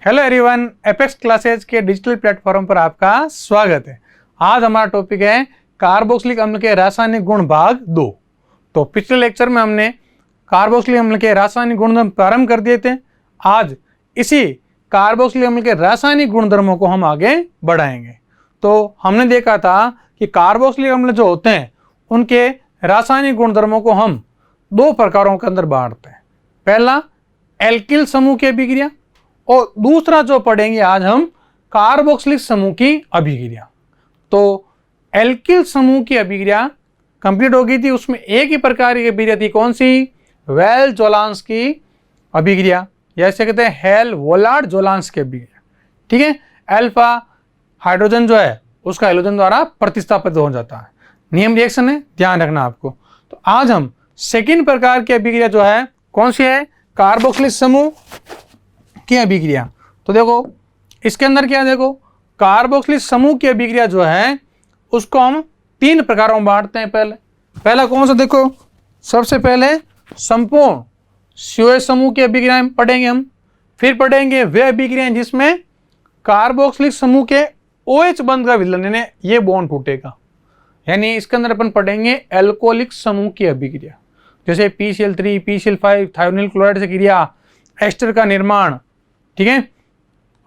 Hello everyone, apex classes के digital platform पर आपका स्वागत है। आज हमारा टॉपिक है कार्बोक्सिलिक अम्ल के रासायनिक गुण भाग 2। तो पिछले लेक्चर में हमने कार्बोक्सिलिक अम्ल के रासायनिक गुणधर्म प्रारंभ कर दिए थे। आज इसी कार्बोक्सिलिक अम्ल के रासायनिक गुणधर्मों को हम आगे बढ़ाएंगे। तो हमने देखा था कि कार्बोक्सिलिक अम्ल जो होते हैं उनके रासायनिक गुणधर्मों को हम दो प्रकारों के अंदर बांटते हैं। पहला एल्किल समूह की अभिक्रिया और दूसरा जो पढ़ेंगे आज हम कार्बोक्सिलिक समूह की अभिक्रिया। तो एल्किल समूह की अभिक्रिया कंप्लीट हो गई थी, उसमें एक ही प्रकार की अभिक्रिया थी, कौन सी? वेल जोलांस की अभिक्रिया, जैसे कहते हैं हेल वोलार्ड जोलांस की अभिक्रिया। ठीक है, अल्फा हाइड्रोजन जो है उसका हेलोजन द्वारा प्रतिस्थापित हो जाता है। नियम रिएक्शन है, ध्यान रखना आपको। तो आज हम सेकेंड प्रकार की अभिक्रिया जो है कौन सी है? कार्बोक्सिलिक समूह की अभिक्रिया। तो देखो इसके अंदर क्या है, देखो कार्बोक्सिलिक समूह की अभिक्रिया जो है उसको हम तीन प्रकारों में बांटते हैं। पहला कौन सा? देखो सबसे पहले संपूर्ण COH समूह की अभिक्रिया पढ़ेंगे हम। फिर पढ़ेंगे वे अभिक्रियाएं जिसमें कार्बोक्सिलिक समूह के OH बंध का विलयन यानी ये बॉन्ड टूटेगा, यानी इसके अंदर अपन पढ़ेंगे एल्कोहलिक समूह की अभिक्रिया, जैसे PCl3 PCl5 थायोनिल क्लोराइड से क्रिया, एस्टर का निर्माण, ठीक है,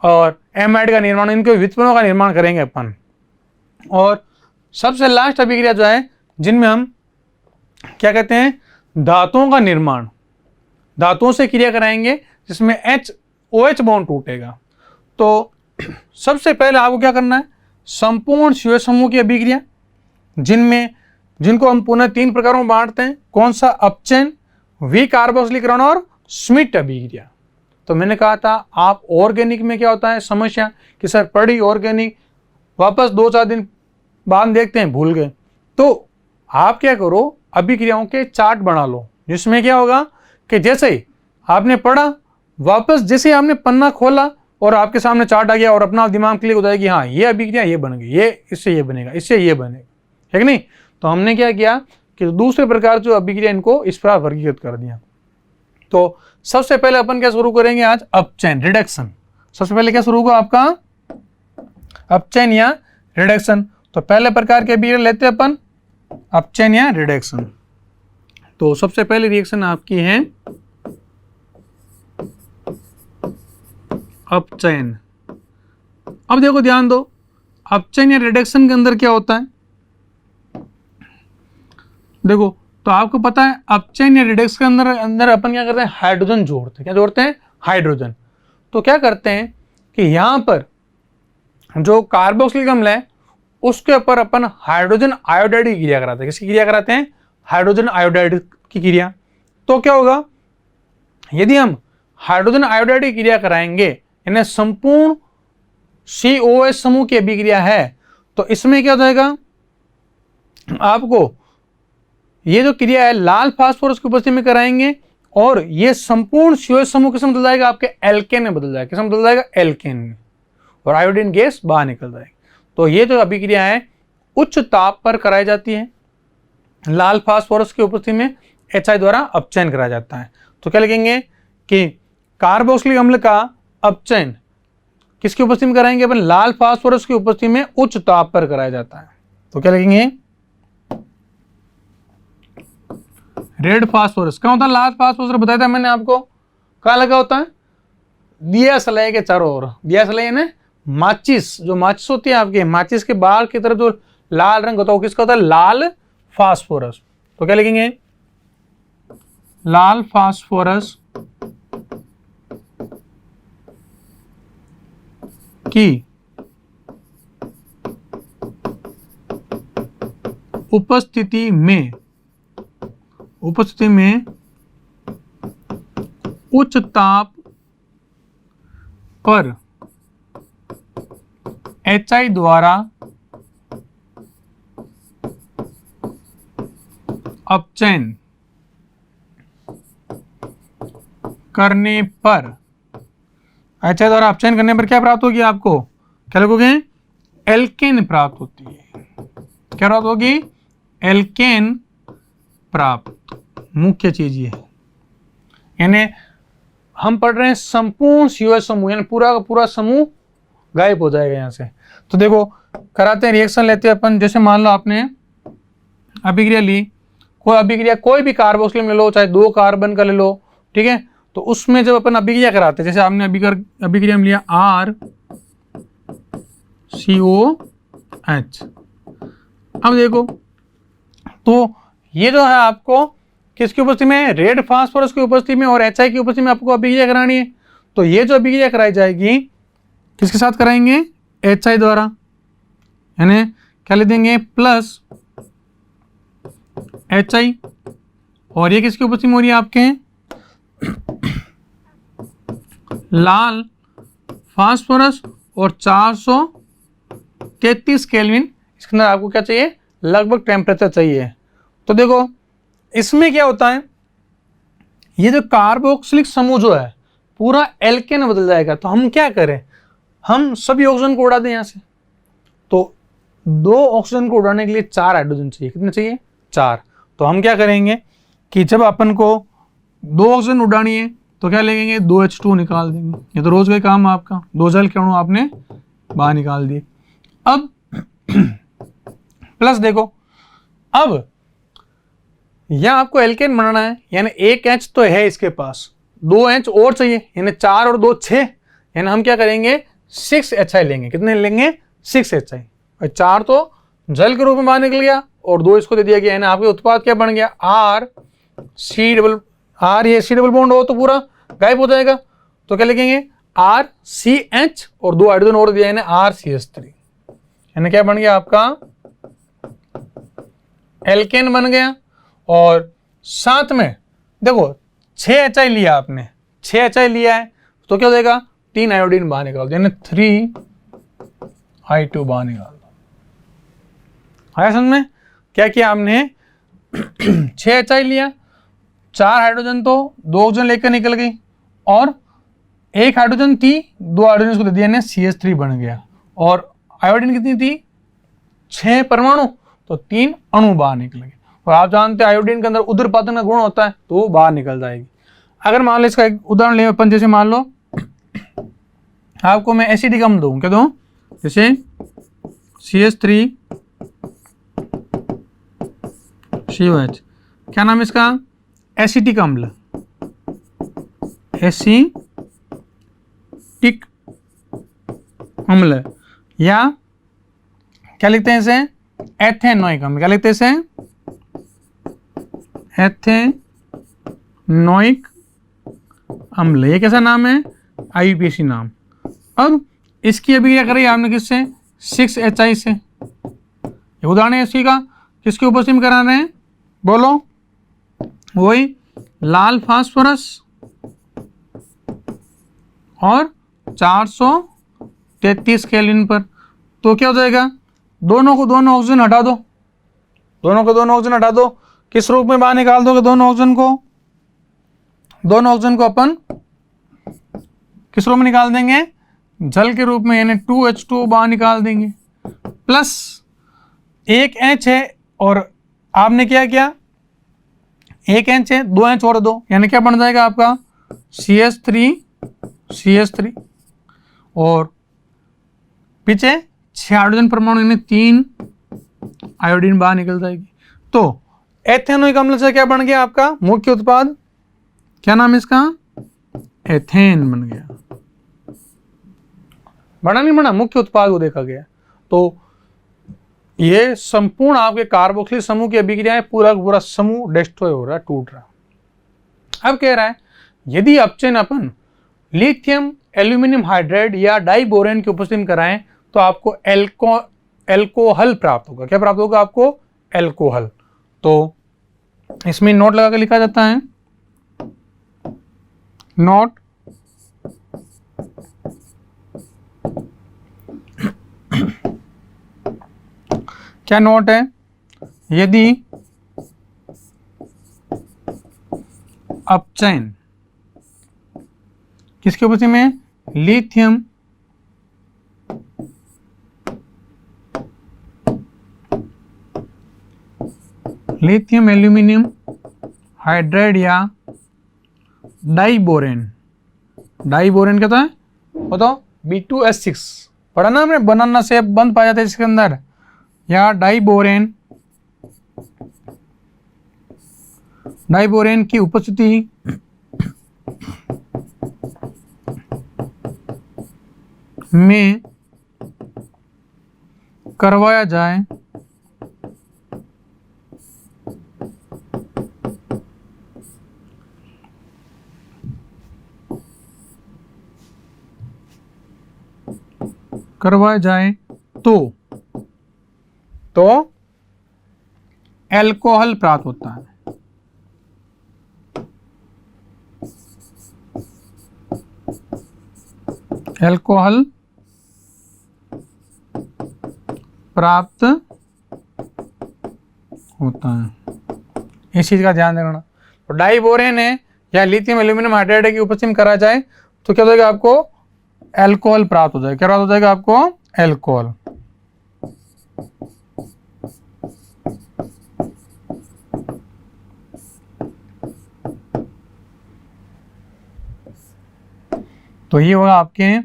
और एमाइड का निर्माण, इनके व्युत्पन्नों का निर्माण करेंगे अपन। और सबसे लास्ट अभिक्रिया जो है जिनमें हम क्या कहते हैं, धातुओं का निर्माण, धातुओं से क्रिया कराएंगे जिसमें OH बॉन्ड टूटेगा। तो सबसे पहले आपको क्या करना है, संपूर्ण COH समूह की अभिक्रिया जिनको हम पुनः तीन प्रकारों में बांटते हैं। कौन सा? अपचयन, विकार्बोक्सिलीकरण और श्मिट अभिक्रिया। तो मैंने कहा था आप ऑर्गेनिक में क्या होता है समस्या कि सर पढ़ी ऑर्गेनिक, वापस 2-4 दिन बाद देखते हैं भूल गए। तो आप क्या करो, अभिक्रियाओं के चार्ट बना लो, जिसमें क्या होगा कि जैसे ही आपने पढ़ा, वापस जैसे आपने पन्ना खोला और आपके सामने चार्ट आ गया और अपना दिमाग क्लिक हो जाएगी, हाँ ये अभिक्रिया ये बन गई, ये इससे ये बनेगा, इससे ये बनेगा, है कि नहीं। तो हमने क्या किया कि दूसरे प्रकार जो अभिक्रिया इनको इस प्रकार वर्गीकृत कर दिया। तो सबसे पहले अपन क्या शुरू करेंगे आज? अपचयन, रिडक्शन। सबसे पहले क्या शुरू होगा आपका? अपचयन या रिडक्शन। तो पहले प्रकार के अभिक्रिया लेते हैं अपन, अपचयन या रिडक्शन। तो सबसे पहले रिएक्शन आपकी है अपचयन। अब देखो ध्यान दो, अपचयन या रिडक्शन के अंदर क्या होता है, देखो तो आपको पता है अपचयन या रिडक्शन के अंदर अपन क्या करते हैं, हाइड्रोजन जोड़ते हैं। क्या जोड़ते हैं? हाइड्रोजन। तो क्या करते हैं कि यहां पर जो कार्बोक्सिलिक अम्ल है उसके ऊपर अपन हाइड्रोजन आयोडाइड की क्रिया कराते हैं। किसकी क्रिया कराते हैं? हाइड्रोजन आयोडाइड की क्रिया। तो क्या होगा, यदि हम हाइड्रोजन आयोडाइड की क्रिया कराएंगे यानी संपूर्ण COH समूह की अभिक्रिया है, तो इसमें क्या हो जाएगा, आपको ये जो क्रिया है लाल फास्फोरस की उपस्थिति में कराएंगे और ये संपूर्ण COH समूह किस में बदल जाएगा? आपके एल्केन में बदल जाएगा। किस में बदल जाएगा? एल्केन में, और आयोडीन गैस बाहर निकल जाएगी। तो ये जो अभिक्रिया है उच्च ताप पर कराई जाती है, लाल फास्फोरस की उपस्थिति में HI द्वारा अपचयन कराया जाता है। तो क्या लिखेंगे कि कार्बोक्सिलिक अम्ल का अपचयन किसकी उपस्थिति में कराएंगे अपन? लाल फास्फोरस की उपस्थिति में उच्च ताप पर कराया जाता है। तो क्या लिखेंगे? Red phosphorus. क्या होता है लाल फास्फोरस? बताया था मैंने आपको, कहाँ लगा होता है? दिया सलाई के चारों ओर। दिया सलाई है ना, माचिस, जो माचिस होती है आपके, माचिस के बाहर की तरफ जो लाल रंग होता है वो किसका होता है? लाल फास्फोरस। तो क्या लिखेंगे? लाल फास्फोरस की उपस्थिति में उच्च ताप पर HI द्वारा अपचयन करने पर, HI द्वारा अपचयन करने पर क्या प्राप्त होगी आपको? क्या लिखोगे? एल्केन प्राप्त होती है। क्या प्राप्त होगी? एल्केन प्राप्त। मुख्य चीज ये, यानी हम पढ़ रहे हैं संपूर्ण COH समूह, यानी पूरा का पूरा समूह गायब हो जाएगा यहाँ से। तो देखो कराते हैं, रिएक्शन लेते हैं अपन। जैसे मान लो आपने अभिक्रिया ली, कोई अभिक्रिया कोई भी कार्बोक्सिल ले लो, चाहे 2 कार्बन का ले लो, ठीक है। तो उसमें जब अपन अभिक्रिया कराते हैं, जैसे आपने अभिक्रिया में लिया RCOH। अब देखो तो ये जो है आपको किसकी उपस्थिति में, रेड फास्फोरस की उपस्थिति में और HI की उपस्थिति में आपको अभिक्रिया करानी है। तो ये जो अभिक्रिया कराई जाएगी किसके साथ कराएंगे, HI द्वारा, यानी क्या लिख देंगे प्लस HI, और ये किसकी उपस्थिति में हो रही है आपके, लाल फास्फोरस और 433 केल्विन। इसके अंदर आपको क्या चाहिए, लगभग टेम्परेचर चाहिए। तो देखो इसमें क्या होता है, ये जो कार्बोक्सिलिक समूह जो है पूरा एल्केन में बदल जाएगा। तो हम क्या करें, हम सभी ऑक्सीजन को उड़ा दें यहाँ से। तो 2 ऑक्सीजन को उड़ाने के लिए 4 हाइड्रोजन चाहिए। कितने चाहिए, 4। तो हम क्या करेंगे कि जब अपन को 2 ऑक्सीजन उड़ानी है तो क्या लेंगे, 2H2 निकाल देंगे। ये तो रोज का काम है आपका, 2 जल के अणु आपने बाहर निकाल दिए। अब प्लस देखो, अब यहां आपको एल्केन बनाना है, यानी एक H तो है इसके पास, 2 H और चाहिए, यानी 4 और 2 6, यानी हम क्या करेंगे 6 HI लेंगे। कितने लेंगे, 6 HI। और 4 तो जल के रूप में बाहर निकल गया और 2 इसको दे दिया गया, यानी आपके उत्पाद क्या बन गया, R, ये C डबल बॉन्ड हो तो पूरा गायब हो जाएगा। तो क्या लिखेंगे RCH और 2 हाइड्रोजन और दिया, यानी RCH3, यानी क्या बन गया आपका एल्केन बन गया। और साथ में देखो 6 HI लिया आपने, 6 HI लिया है तो क्या हो जाएगा, 3 आयोडीन बाहर निकाल दो, यानी 3I2 बाहर निकाल दो। आया समझ में, क्या किया आपने 6 HI लिया, 4 हाइड्रोजन तो 2 ऑक्सीजन लेकर निकल गई, और 1 हाइड्रोजन थी, 2 हाइड्रोजन को दे दिया, यानी CH3 बन गया। और आयोडीन कितनी थी, 6 परमाणु, तो 3 अणु बाहर निकल गए। और आप जानते हैं आयोडीन के अंदर उदरपातन का गुण होता है, तो वो बाहर निकल जाएगी। अगर मान लो इसका एक उदाहरण ले अपन, जैसे मान लो आपको मैं एसिटिक अम्ल दूं, क्या दूं, जैसे CH3COH, क्या नाम है इसका, एसिटिक अम्ल, एसिटिक अम्ल, या क्या लिखते हैं इसे, एथेनोइक अम्ल। क्या लिखते हैं इसे, एथेनोइक अम्ल। ये कैसा नाम है, IUPAC नाम। अब इसकी अभिक्रिया करी आपने किससे, 6 HI से। ये उदाहरण है इसी का, किसकी उपस्थिति में करा रहे हैं, बोलो, वही लाल फास्फोरस और 433 केल्विन पर। तो क्या हो जाएगा, दोनों को दोनों ऑक्सीजन हटा दो, दोनों को दोनों ऑक्सीजन हटा दो। किस रूप में बाहर निकाल दोगे, दोनों ऑक्सीजन को अपन किस रूप में निकाल देंगे, जल के रूप में, यानी 2H2 बाहर निकाल देंगे। प्लस 1 H है और आपने क्या किया, 1 H है, 2 H और 2, यानी क्या बन जाएगा आपका CH3 और पीछे 6 हाइड्रोजन परमाणु, यानी 3 आयोडीन बाहर निकल जाएगी। तो एथेनोइक अम्ल से क्या बन गया आपका मुख्य उत्पाद, क्या नाम है इसका, एथेन बन गया। बड़ा नहीं बना, मुख्य उत्पाद को देखा गया। तो ये संपूर्ण आपके कार्बोक्सिलिक समूह की अभिक्रियाएं, पूरा पूरा समूह डिस्ट्रॉय हो रहा है, टूट रहा है। अब कह रहा है यदि अपचयन अपन लिथियम एल्यूमिनियम हाइड्राइड या डाइबोरेन की उपस्थिति में कराएं तो आपको एल्कोहल प्राप्त होगा। क्या प्राप्त होगा आपको, एल्कोहल। तो इसमें नोट लगा कर लिखा जाता है, नोट क्या नोट है, यदि अपचयन किसकी उपस्थिति में, लिथियम एल्यूमिनियम हाइड्राइड या डाइबोरेन डाई बोरेन क्या था बताओ, B2H6 पढ़ा ना हमने, बनाना से बंद पाया जाता है इसके अंदर। या डाई बोरेन की उपस्थिति में करवाया जाए तो अल्कोहल प्राप्त होता है। अल्कोहल प्राप्त होता है, इस चीज का ध्यान रखना। तो डाई बोरेन है या लिथियम एल्यूमिनियम हाइड्राइड की उपस्थिति में करा जाए तो क्या हो जाएगा आपको, अल्कोहल प्राप्त हो जाएगा। क्या प्राप्त हो जाएगा आपको, अल्कोहल। तो ये होगा आपके।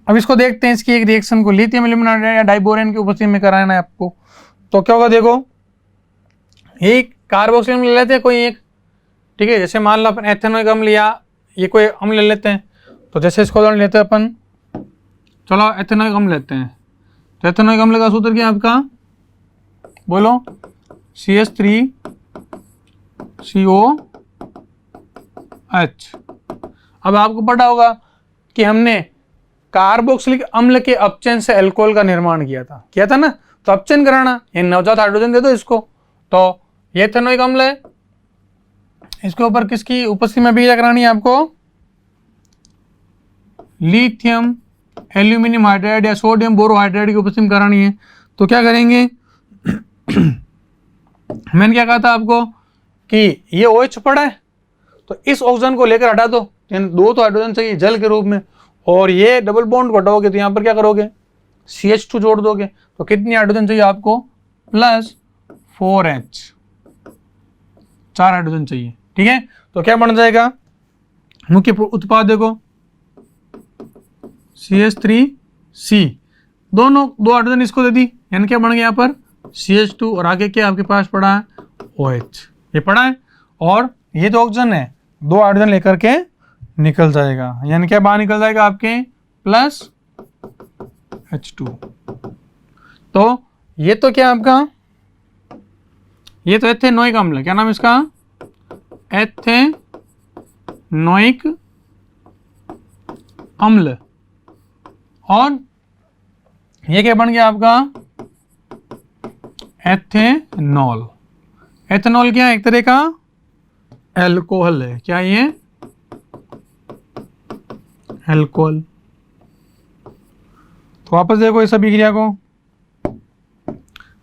अब इसको देखते हैं, इसकी एक रिएक्शन को लिथियम एल्यूमिनियम या डाइबोरेन की उपस्थिति में कराना है आपको। तो क्या होगा देखो, एक कार्बोक्सिल अम्ल ले लेते हैं कोई एक, ठीक है। जैसे मान लो अपन एथेनोइक अम्ल या ये कोई अम्ल ले लेते हैं। तो जैसे इसको उदाहरण लेते हैं अपन, चलो एथेनोइक अम्ल लेते हैं। तो एथेनोइक अम्ल का सूत्र क्या है आपका, बोलो, CH3COH। अब आपको पता होगा कि हमने कार्बोक्सिलिक अम्ल के अपचयन से अल्कोहल का निर्माण किया था ना। तो अपचयन कराना, ये नवजात हाइड्रोजन दे दो इसको। तो ये एथेनोइक अम्ल है, इसके ऊपर किसकी उपस्थिति में अभिक्रिया करानी है आपको, लिथियम एल्यूमिनियम हाइड्राइड या सोडियम बोरोहाइड्राइड की उपस्थिति में करानी है। तो क्या करेंगे मैंने क्या कहा था आपको कि ये OH पड़ा है, तो इस ऑक्सीजन को लेकर हटा दो, दो तो हाइड्रोजन चाहिए जल के रूप में, और ये डबल बॉन्ड घटाओगे तो यहाँ पर क्या करोगे, CH2 जोड़ दोगे। तो कितनी हाइड्रोजन चाहिए आपको, +4H, 4 हाइड्रोजन चाहिए, ठीक है। तो क्या बन जाएगा, मुख्य उत्पाद देखो, CH3C, दोनों 2 हाइड्रोजन इसको दे दी, यानी क्या बन गया यहाँ पर CH2, और आगे क्या आपके पास पड़ा है OH, ये पड़ा है। और ये तो ऑक्सीजन है, 2 हाइड्रोजन लेकर के निकल जाएगा, यानी क्या बाहर निकल जाएगा आपके +H2। तो ये तो क्या आपका, ये तो एथेनोइक अम्ल है, क्या नाम इसका, एथेनोइक अम्ल। और ये क्या बन गया आपका, एथेनॉल। एथेनॉल क्या है, एक तरह का अल्कोहल है, क्या ये अल्कोहल। तो वापस देखो इस अभिक्रिया को,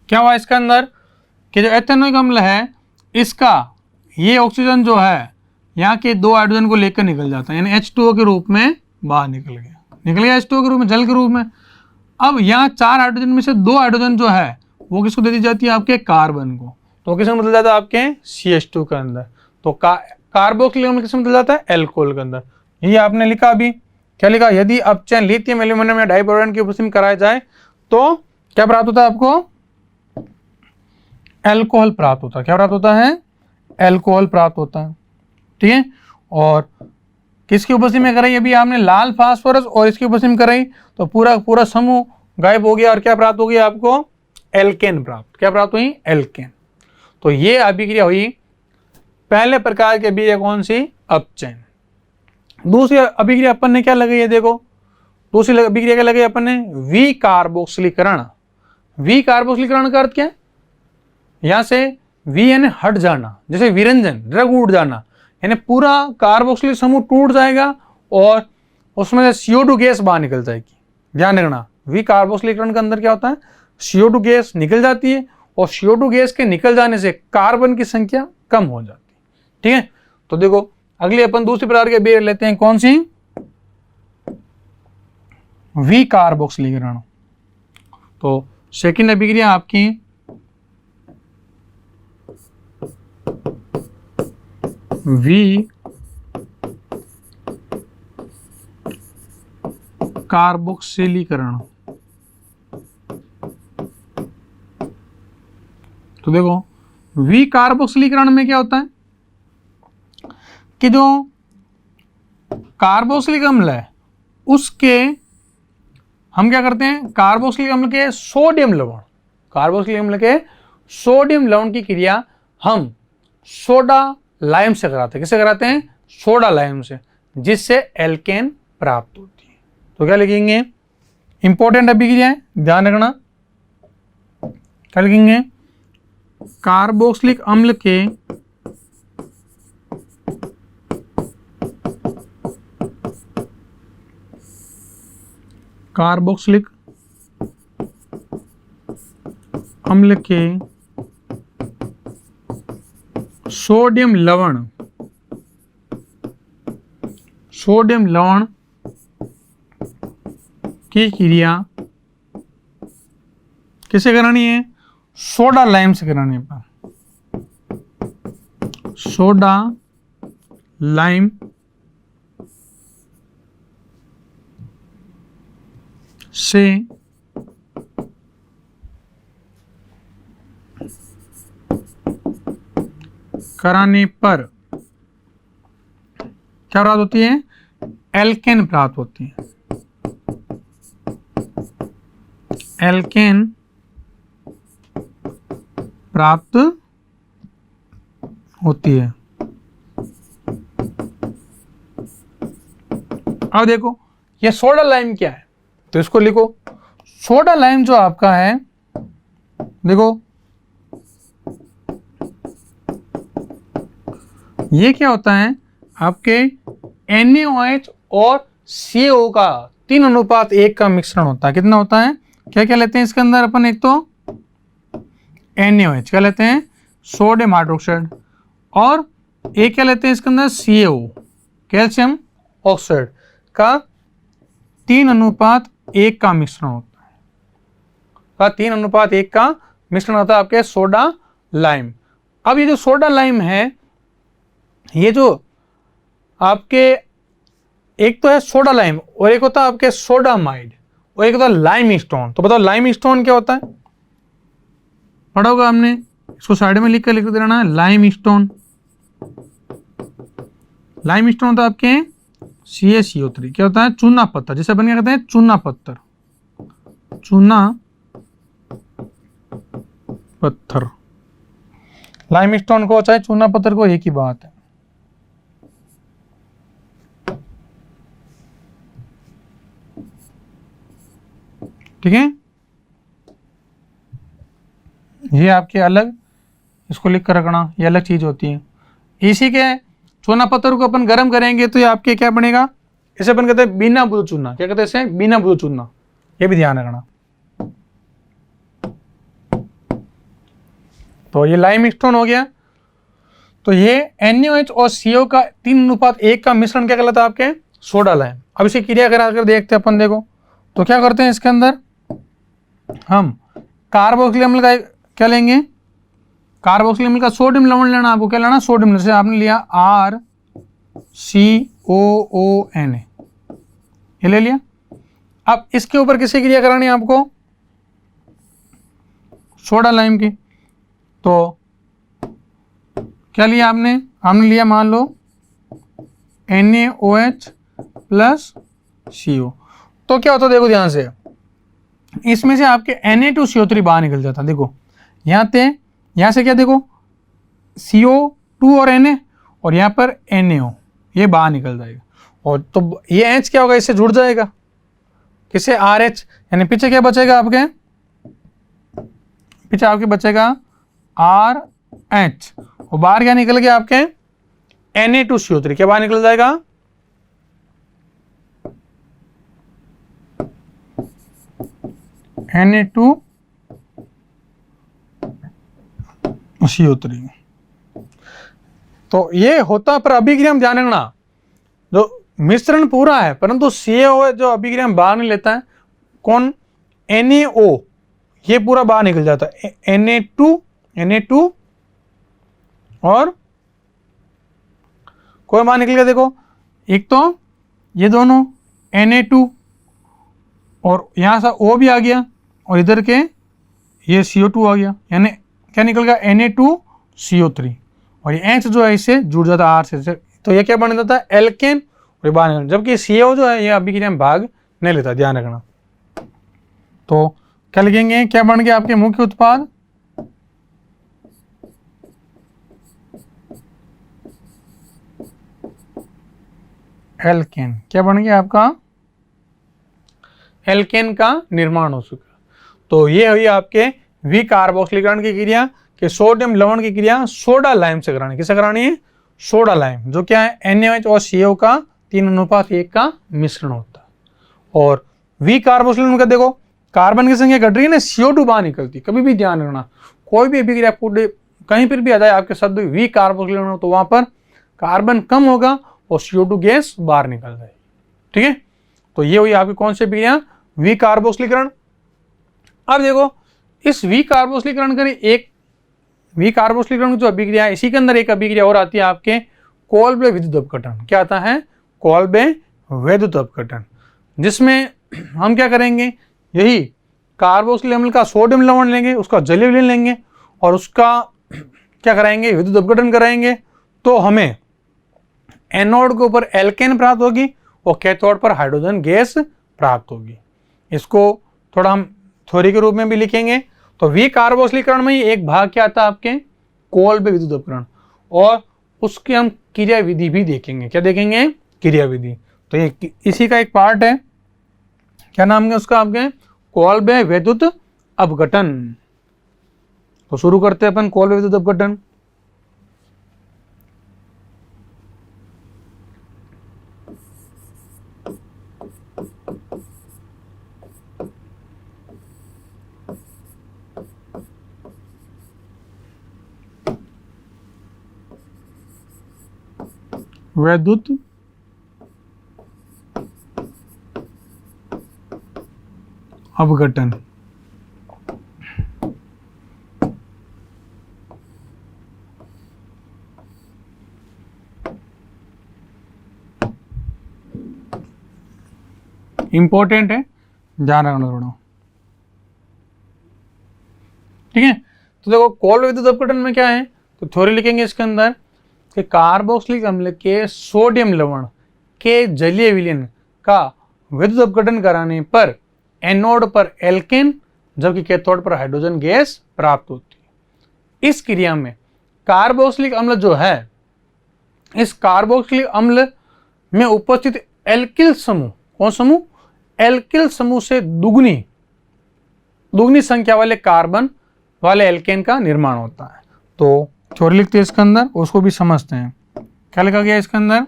क्या हुआ इसके अंदर कि जो एथेनोइक अम्ल है इसका ये ऑक्सीजन जो है यहाँ के 2 हाइड्रोजन को लेकर निकल जाता है, यानी H2O के रूप में बाहर निकल गया H2O के रूप में, जल के रूप में। अब यहाँ 4 हाइड्रोजन में से 2 हाइड्रोजन जो है वो किसको दे दी जाती है, आपके कार्बन को। तो किसमें बदल जाता है, आपके CH2 के अंदर। तो कार्बोक्सिलिक अम्ल किसमें बदल जाता है, अल्कोहल के अंदर। ये आपने लिखा अभी, क्या लिखा, यदि अपचयन लिथियम एल्यूमिनियम या डाइबोरेन की उपस्थिति में कराया जाए तो क्या प्राप्त होता है आपको, अल्कोहल प्राप्त होता है। क्या प्राप्त होता है, अल्कोहल प्राप्त होता है, ठीक है। और किसकी उपस्थिति में कराई, अभी आपने लाल फास्फोरस और इसकी उपस्थिति में कराई तो पूरा समूह गायब हो गया, और क्या प्राप्त हो गया आपको, एल्केन प्राप्त। क्या प्राप्त हुई, एल्केन। तो ये अभिक्रिया हुई पहले प्रकार के अभिक्रिया, कौन सी, अपचयन। दूसरी अभिक्रिया अपन ने क्या लगाई है, देखो दूसरी अभिक्रिया क्या लगाई अपन ने, विकार्बोक्सिलीकरण। विकार्बोक्सिलीकरण का अर्थ क्या है, यहां से वी यानी हट जाना, जैसे विरंजन, ड्रग उड़ जाना, यानी पूरा कार्बोक्सिलिक समूह टूट जाएगा और उसमें से CO2 गैस बाहर निकल जाएगी। ध्यान रखना, विकार्बोक्सिलीकरण के अंदर क्या होता है, CO2 गैस निकल जाती है, और CO2 गैस के निकल जाने से कार्बन की संख्या कम हो जाती है, ठीक है। तो देखो अगले अपन दूसरी प्रकार के अभिक्रिया लेते हैं, कौन सी, विकार्बोक्सिलीकरण। तो सेकंड अभिक्रिया आपकी कार्बोक्सिलीकरण। तो देखो विकार्बोक्सिलीकरण में क्या होता है कि जो कार्बोक्सिलिक अम्ल है उसके हम क्या करते हैं, कार्बोक्सिलिक अम्ल के सोडियम लवण, कार्बोक्सिलिक अम्ल के सोडियम लवण की क्रिया हम सोडा लाइम से कराते हैं। किससे कराते हैं? सोडा लाइम से, जिससे एल्केन प्राप्त होती है। तो क्या लिखेंगे? इंपॉर्टेंट अभिक्रिया है, ध्यान रखना। क्या लिखेंगे? कार्बोक्सिलिक अम्ल के कार्बोक्सिलिक अम्ल के सोडियम लवण की क्रिया किसे करानी है? सोडा लाइम से करानी है। सोडा लाइम से कराने पर क्या प्राप्त होती है? एल्केन प्राप्त होती है। एल्केन प्राप्त होती है। अब देखो ये सोडा लाइम क्या है, तो इसको लिखो। सोडा लाइम जो आपका है, देखो ये क्या होता है आपके NaOH और CaO का 3:1 का मिश्रण होता है। कितना होता है? क्या क्या लेते हैं इसके अंदर अपन? एक तो NaOH, क्या लेते हैं? Sodium hydroxide. और एक क्या लेते हैं इसके अंदर? CaO, कैल्शियम ऑक्साइड का 3:1 का मिश्रण होता है। का 3:1 का मिश्रण होता है आपके सोडा लाइम। अब ये जो सोडा लाइम है, ये जो आपके एक तो है सोडा लाइम और एक होता है आपके सोडामाइड और एक होता है लाइम स्टोन। तो बताओ लाइम स्टोन क्या होता है? पढ़ा होगा हमने, इसको साइड में लिख देना है। लाइम स्टोन होता है आपके CaCO3। क्या होता है? चूना पत्थर, जिसे अपन क्या कहते हैं? चूना पत्थर। लाइम स्टोन को चाहे चूना पत्थर को, एक ही बात है। ठीक है, ये आपके अलग, इसको लिख कर रखना, ये अलग चीज होती है। इसी के चूना पत्थर को अपन गर्म करेंगे तो ये आपके क्या बनेगा? इसे अपन कहते हैं बिना बुध चूना। क्या कहते हैं इसे? बिना बुध चूना। ये भी ध्यान रखना। तो ये लाइम स्टोन हो गया। तो ये NaOH और CO का 3:1 का मिश्रण क्या कहलाता है? आपके सोडा लाइम। अब इसे क्रिया कराकर देखते हैं अपन। देखो तो क्या करते हैं इसके अंदर हम कार्बोक्सिलिक अम्ल का क्या लेंगे? कार्बोक्सिलिक अम्ल का सोडियम लवण लेना। आपको क्या लेना? सोडियम। जैसे आपने लिया RCOONA, ये ले लिया। अब इसके ऊपर किसकी क्रिया करानी है आपको? सोडा लाइम की। तो क्या लिया आपने? हमने लिया मान लो NaOH प्लस CO। तो क्या होता? देखो ध्यान से, इसमें से आपके Na2CO3 बाहर निकल जाता। देखो यहाँ से क्या, देखो CO2 और Na और यहाँ पर NaO, ये बाहर निकल जाएगा। और तो ये H क्या होगा? इससे जुड़ जाएगा। किससे? RH। यानी पीछे क्या बचेगा आपके? पीछे आपके बचेगा RH और बाहर क्या निकल गया आपके? Na2CO3। क्या बाहर निकल जाएगा? Na2CO3। तो ये होता, पर अभिक्रिया हम ध्यान रखना, जो मिश्रण पूरा है परंतु CaO जो अभिक्रिया हम बाहर नहीं लेता है। कौन? NaO, ये पूरा बाहर निकल जाता है। Na2 और कोई बाहर निकल गया। देखो एक तो ये दोनों Na2 और यहाँ से O भी आ गया और इधर के ये CO2 आ गया, यानी क्या निकल गया Na2CO3 और ये H जो है इससे जुड़ जाता है R से, तो ये क्या बन जाता है एल्केन और बाहर निकल, जबकि CO जो है ये अभिक्रिया में भाग नहीं लेता, ध्यान रखना। तो क्या लिखेंगे, क्या बन गया आपके मुख्य उत्पाद एल्केन, क्या बन गया आपका एल्केन का निर्माण हो चुका। तो ये हुई आपके विकार्बोक्सीकरण की क्रिया कि सोडियम लवण की क्रिया सोडा लाइम से करानी, किससे करानी है सोडा लाइम, जो क्या है NaOH और CO का 3:1 का मिश्रण होता है। और विकार्बोक्सीकरण का देखो कार्बन की संख्या घट रही है ना, CO2 बाहर निकलती, कभी भी ध्यान रखना कोई भी अभिक्रिया कहीं पर भी आ जाए आपके शब्द विकार्बोक्सीकरण हो तो वहां पर कार्बन कम होगा और CO2 गैस बाहर निकल जाएगी, ठीक है। तो ये हुई आपकी कौन सी अभिक्रिया विकार्बोक्सीकरण। अब देखो इस विकार्बोक्सीकरण का एक विकार्बोक्सीकरण की जो अभिक्रिया है, इसी के अंदर एक अभिक्रिया और आती है आपके कोल्बे विद्युत अपघटन। क्या आता है कोल्बे विद्युत अपघटन, जिसमें हम क्या करेंगे, यही कार्बोक्सिलिक अम्ल का सोडियम लवण लेंगे, उसका जलीय विलयन लेंगे और उसका क्या कराएंगे विद्युत अपघटन कराएंगे, तो हमें एनोड के ऊपर एल्केन प्राप्त होगी और कैथोड पर हाइड्रोजन गैस प्राप्त होगी। इसको थोड़ा हम थ्योरी के रूप में भी लिखेंगे। तो विकार्बोक्सीकरण में ही एक भाग क्या आता है आपके कोल्बे विद्युत अपघटन, और उसकी हम क्रिया विधि भी देखेंगे। क्या देखेंगे क्रिया विधि, तो ये इसी का एक पार्ट है, क्या नाम है उसका आपके कोल्बे विद्युत अपघटन। तो शुरू करते हैं अपन कोल्बे विद्युत अपघटन। विद्युत अपघटन, इंपॉर्टेंट है, ध्यान रखना थोड़ा, ठीक है। तो देखो कोल्बे विद्युत अपघटन में क्या है, तो थ्योरी लिखेंगे इसके अंदर कि कार्बोक्सिलिक अम्ल के सोडियम लवण के जलीय विलयन का विद्युत अपघटन कराने पर एनोड पर एल्केन जबकि कैथोड पर हाइड्रोजन गैस प्राप्त होती है। इस क्रिया में कार्बोक्सिलिक अम्ल जो है, इस कार्बोक्सिलिक अम्ल में उपस्थित एल्किल समूह, कौन समूह एल्किल समूह से दुगनी संख्या वाले कार्बन वाले एल्केन का निर्माण होता है। तो थ्योरी लिखते हैं इसके अंदर, उसको भी समझते हैं। क्या लिखा गया इसके अंदर,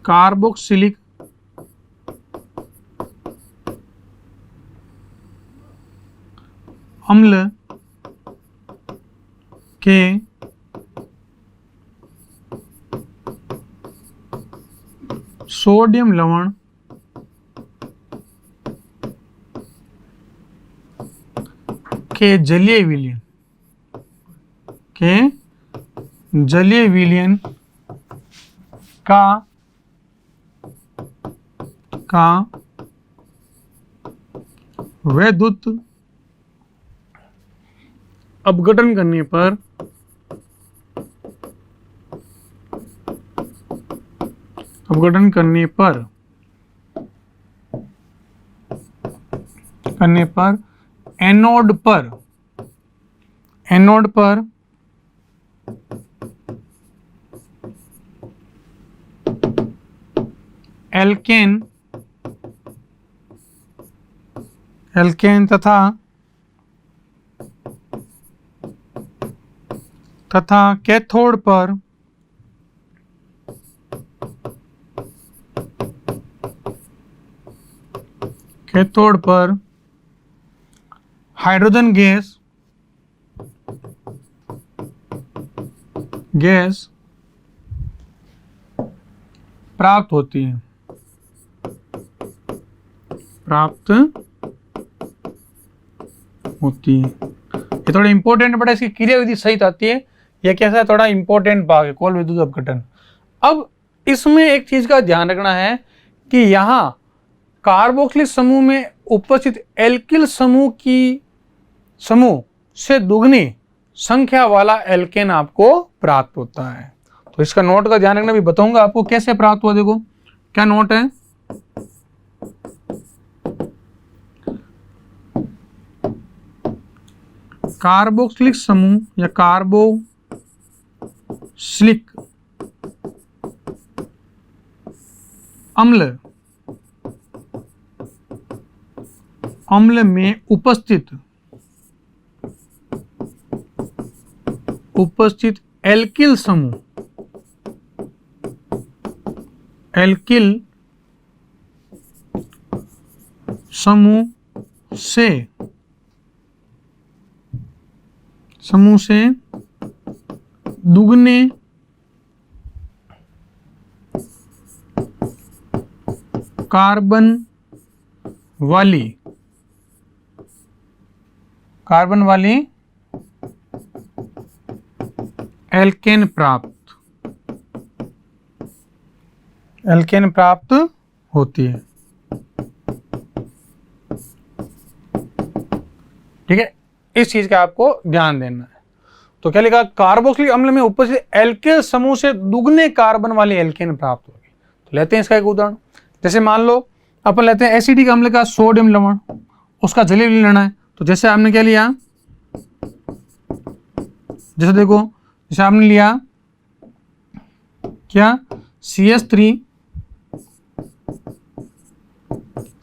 कार्बोक्सिलिक अम्ल के सोडियम लवण के जलीय विलयन का विद्युत अपघटन करने पर एनोड पर एल्केन तथा कैथोड पर हाइड्रोजन गैस प्राप्त होती है, ये थोड़ा इंपॉर्टेंट बट इसकी क्रिया विधि सही आती है। यह कैसा है, थोड़ा इंपॉर्टेंट भाग है कोल्बे विद्युत अपघटन। अब इसमें एक चीज का ध्यान रखना है कि यहाँ कार्बोक्सिलिक समूह में उपस्थित एल्किल समूह से दुगनी संख्या वाला एल्केन आपको प्राप्त होता है। तो इसका नोट का ध्यान रखना, भी बताऊंगा आपको कैसे प्राप्त हुआ। देखो क्या नोट है, कार्बोक्सिलिक समूह या कार्बोक्सिलिक अम्ल में उपस्थित एल्किल समूह से दुगने कार्बन वाली एल्केन प्राप्त होती है। ठीक है, इस चीज का आपको ध्यान देना है। तो क्या लिखा, कार्बोक्सिलिक अम्ल में उपस्थित एल्किल समूह से दुगने कार्बन वाली एल्केन प्राप्त होगी। तो लेते हैं इसका एक उदाहरण। जैसे मान लो अपन लेते हैं एसिडिक अम्ल का सोडियम लवण, उसका जलीय विलयन लेना है। तो जैसे आपने क्या लिया, जैसे देखो, जैसे आपने लिया क्या, CH3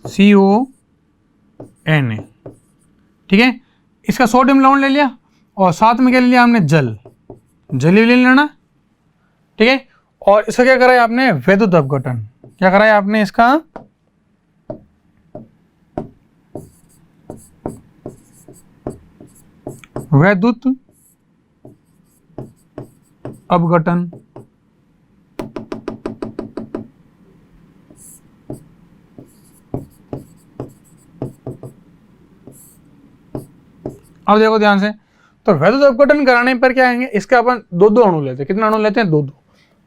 CONA, ठीक है, इसका सोडियम लवण ले लिया और साथ में क्या ले लिया हमने, जलीय विलयन लेना, ठीक है। और इसका क्या करा है आपने, वैद्युत अपघटन। क्या करा है आपने इसका, वैद्युत अपघटन। अब देखो ध्यान से, तो वैद्युत अपघटन कराने पर क्या आएंगे, इसका अपन दो अणु लेते हैं। कितने अणु लेते हैं, दो।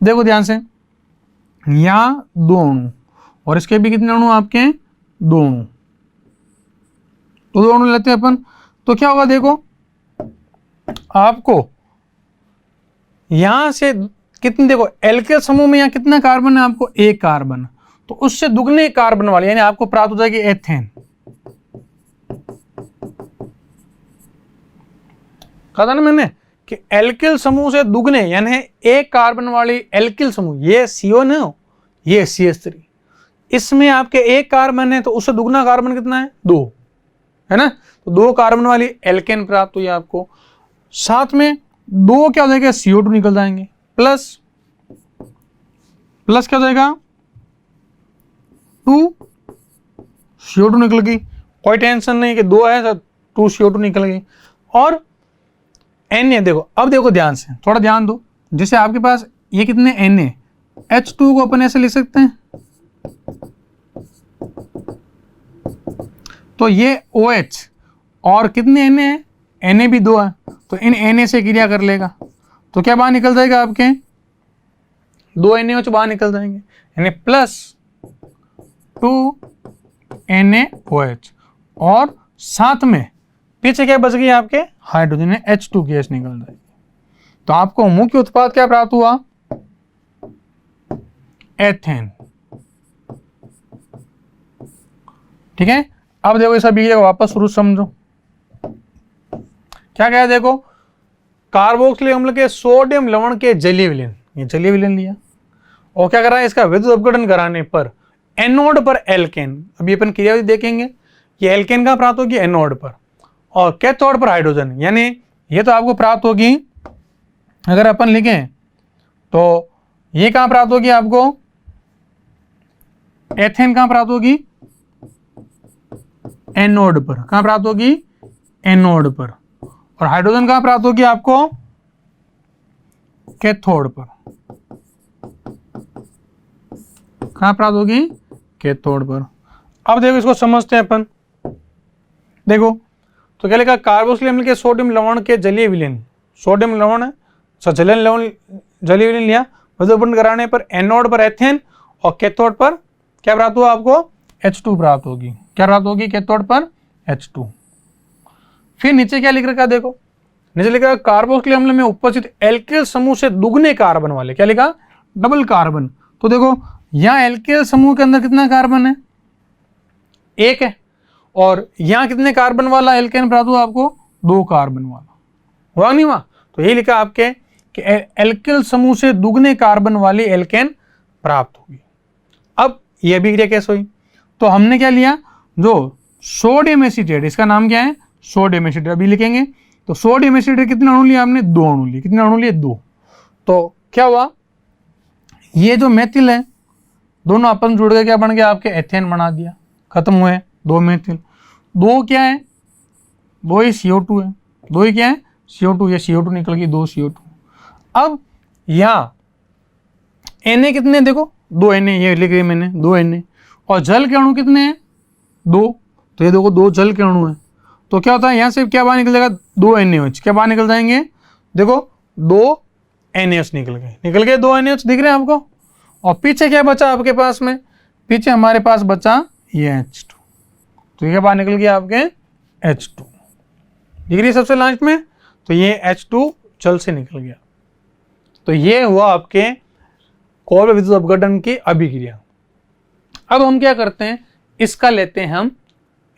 देखो ध्यान से, यहाँ 2 अणु और इसके भी कितने अणु आपके, 2 अणु। तो 2 अणु लेते हैं अपन। तो क्या होगा, देखो आपको यहां से कितने, देखो एल्किल समूह में यहाँ कितना कार्बन है आपको, 1 कार्बन। तो उससे दुगने कार्बन वाले यानी आपको प्राप्त हो जाएगी एथेन। कहा था ना मैंने कि एल्किल समूह से दुगने यानी 1 कार्बन वाली एल्किल समूह, ये CO न, ये CH3, इसमें आपके 1 कार्बन है तो उससे दुगना कार्बन कितना है, 2 है ना। तो 2 कार्बन वाली एल्केन प्राप्त हुई आपको। साथ में 2 क्या हो जाएगा, CO2 निकल जाएंगे, प्लस क्या हो जाएगा, 2 CO2 निकल गई। कोई टेंशन नहीं कि 2 है, 2 CO2 निकल गई। और Na, देखो अब देखो ध्यान से, थोड़ा ध्यान दो। जैसे आपके पास ये कितने Na, H2 को अपन ऐसे लिख सकते हैं, तो ये OH और कितने Na है, Na भी 2 है, तो इन Na से क्रिया कर लेगा तो क्या बाहर निकल जाएगा आपके, 2 NaOH बाहर निकल जाएंगे, यानी प्लस 2 NaOH और साथ में पीछे क्या बच गई आपके, हाइड्रोजन H2 गैस निकल जाएगी। तो आपको मुख्य उत्पाद क्या प्राप्त हुआ, एथेन। ठीक है, अब देखो इस अभिक्रिया को वापस शुरू समझो। क्या कहा, देखो कार्बोक्सिलिक अम्ल के सोडियम लवण के जलीय विलयन, ये जलीय विलयन लिया और क्या करा है, इसका विद्युत अपघटन कराने पर एनोड पर एल्केन, अभी अपन क्रियाविधि देखेंगे, ये एल्केन कहां प्राप्त होगी, एनोड पर, और कैथोड पर हाइड्रोजन। यानी ये तो आपको प्राप्त होगी, अगर अपन लिखें तो ये कहां प्राप्त होगी आपको, एथेन कहां प्राप्त होगी, एनोड पर। कहां प्राप्त होगी, एनोड पर। और हाइड्रोजन कहां प्राप्त होगी आपको, कैथोड पर। कहां प्राप्त होगी, कैथोड पर। अब देखो इसको समझते हैं अपन। देखो तो क्या लिखा, कार्बोक्सिलिक अम्ल के सोडियम लवण के जलीय विलयन, सोडियम लवण है, जलीय विलयन लिया, विद्युत अपघटन कराने पर एनोड पर एथेन और कैथोड पर क्या प्राप्त हुआ आपको? H2 प्राप्त होगी। क्या प्राप्त होगी कैथोड पर? H2। फिर नीचे क्या लिख रखा है देखो, नीचे लिखा कार्बोक्सिलिक अम्ल में उपस्थित एल्किल समूह से दुगने कार्बन वाले, क्या लिखा? Double carbon. तो देखो यहाँ एल्किल समूह के अंदर कितना कार्बन है? एक है। और यहाँ कितने कार्बन वाला एल्केन प्राप्त हुआ आपको? 2 कार्बन वाला। हुआ नहीं हुआ? तो यही लिखा आपके कि एल्किल समूह से दुगने कार्बन वाली एल्केन प्राप्त होगी। अब यह अभिक्रिया कैसे हुई? तो हमने क्या लिया, जो सोडियम एसीटेट, इसका नाम क्या है? Sodium acetate. अभी लिखेंगे। तो सोडियम एसीटेट कितने अणु लिया हमने? 2 अणु लिए। कितने अणु लिए? 2। तो क्या हुआ, ये जो मेथिल है दोनों अपन जुड़ गए, क्या बन गया आपके? एथेन बना दिया। खत्म हुए 2 मेथिल। 2 क्या है? 2 ही CO2 है। 2 ही क्या है? CO2। ये CO2 निकल गई, 2 CO2। अब यहाँ Na कितने देखो? 2 Na, ये लिख रही मैंने 2 Na। और जल के अणु कितने हैं? 2। तो ये देखो 2 जल के अणु हैं। तो क्या होता है, यहाँ से क्या बाहर निकल जाएगा? 2 NaOH। क्या बाहर निकल जाएंगे? देखो 2 NaOH निकल गए 2 NaOH दिख रहे हैं आपको। और पीछे क्या बचा आपके पास में? पीछे हमारे पास बचा ये H2। तो ये बाहर निकल गया आपके H2, दिख रही है सबसे लास्ट में। तो ये H2 जल से निकल गया। तो ये हुआ आपके कोल्ब विद्युत अपघटन की अभिक्रिया। अब हम क्या करते हैं, इसका लेते हैं हम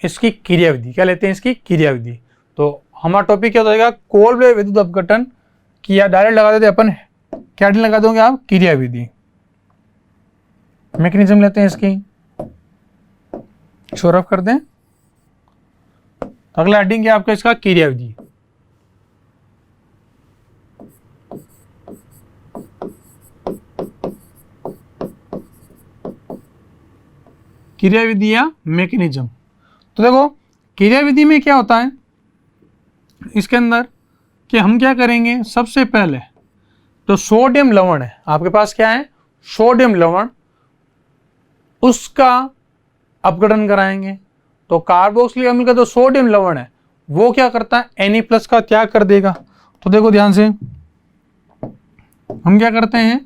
इसकी क्रियाविधि। क्या लेते हैं? इसकी क्रियाविधि। तो हमारा टॉपिक क्या हो जाएगा? कोल्ब विद्युत अपघटन की, या डायरेक्ट लगा देते अपन, क्या लगा दोगे आप? क्रियाविधि। मैकेनिज्म लेते हैं इसकी, शोर ऑफ कर दें। अगला हेडिंग क्या आपका इसका? क्रियाविधि। क्रियाविधि या मैकेनिज्म। तो देखो क्रियाविधि में क्या होता है इसके अंदर, कि हम क्या करेंगे, सबसे पहले तो सोडियम लवण है आपके पास, क्या है? सोडियम लवण, उसका अपघटन कराएंगे। तो कार्बोक्सिलिक अम्ल का जो सोडियम लवण है वो क्या करता है? Na+ का त्याग कर देगा। तो देखो ध्यान से, हम क्या करते हैं,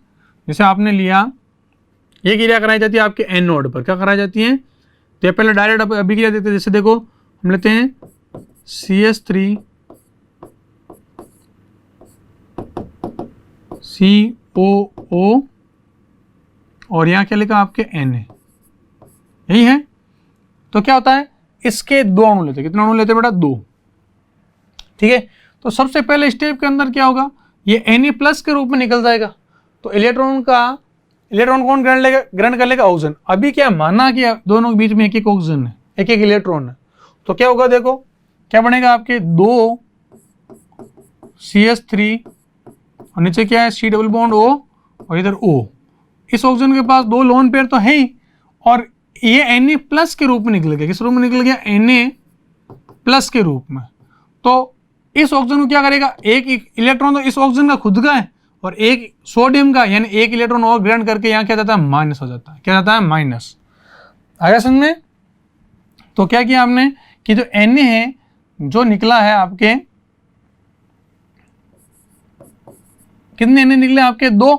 जैसे आपने लिया, ये क्रिया कराई जाती है आपके एनोड पर। क्या कराई जाती है? तो पहले डायरेक्ट अभिक्रिया देते हैं। जैसे देखो हम लेते हैं CH3 COO और यहाँ क्या लिखा आपके Na, यही है। तो क्या होता है, इसके 2 अणु लेते हैं। कितने अणु लेते हैं बेटा? 2। ठीक है। तो सबसे पहले स्टेप के अंदर क्या होगा, ये Na+ के रूप में निकल जाएगा। तो इलेक्ट्रॉन कौन ग्रहण कर लेगा? ऑक्सीजन। अभी क्या माना कि दोनों के बीच में एक ऑक्सीजन है, एक इलेक्ट्रॉन है। तो क्या होगा, देखो क्या बनेगा आपके? 2 CH3 और नीचे क्या है? C+O और इधर O। इस ऑक्सीजन के पास 2 लोन पेयर तो है ही, और ये Na+ के रूप में निकल गया। किस रूप में निकल गया? Na+ के रूप में। तो इस ऑक्सीजन को क्या करेगा? एक इलेक्ट्रॉन तो इस ऑक्सीजन का खुद का है, और एक सोडियम का, यानी एक इलेक्ट्रॉन और ग्रहण करके यहाँ क्या जाता है? माइनस हो जाता है। क्या जाता है? माइनस। आगे समझ में? तो क्या किया आपने कि जो Na है जो निकला है आपके, कितने Na निकले आपके? 2।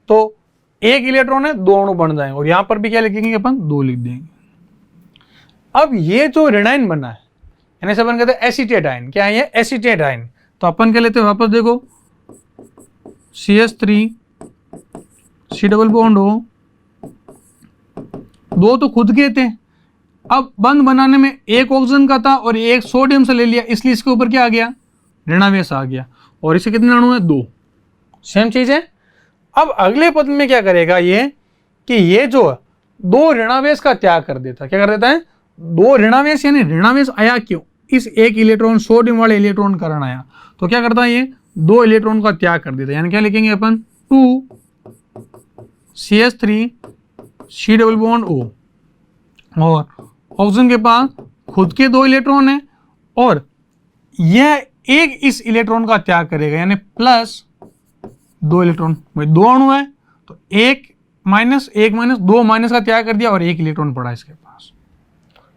तो एक इलेक्ट्रॉन है, 2 अणु बन जाएंगे। और यहां पर भी क्या लिखेंगे अपन? 2 लिख देंगे। अब ये जो ऋणायन बना है, यानी अपन कहते हैं एसीटेट आयन। क्या है ये? Acetate ion. तो अपन क्या लेते हैं वापस, देखो CH3 C+O, 2 तो खुद के थे। अब बंध बनाने में एक ऑक्सीजन का था और एक सोडियम से ले लिया, इसलिए इसके ऊपर क्या आ गया? ऋणावेश आ गया। और इसे कितने अणु है? 2। सेम चीज है। अब अगले पद में क्या करेगा ये, कि ये जो 2 ऋणावेश का त्याग कर देता। क्या कर देता है? 2 ऋणावेश, यानी ऋणावेश आया क्यों? इस एक इलेक्ट्रॉन, सोडियम वाले इलेक्ट्रॉन कारण आया। तो क्या करता है ये? 2 इलेक्ट्रॉन का त्याग कर देता है। यानी क्या लिखेंगे अपन? 2 CH3 C+O, और ऑक्सीजन के पास खुद के 2 इलेक्ट्रॉन है, और यह एक इस इलेक्ट्रॉन का त्याग करेगा, यानी प्लस 2 इलेक्ट्रॉन। 2 अणु है तो 1 माइनस 2 माइनस का त्याग कर दिया, और 1 इलेक्ट्रॉन पड़ा इसके पास।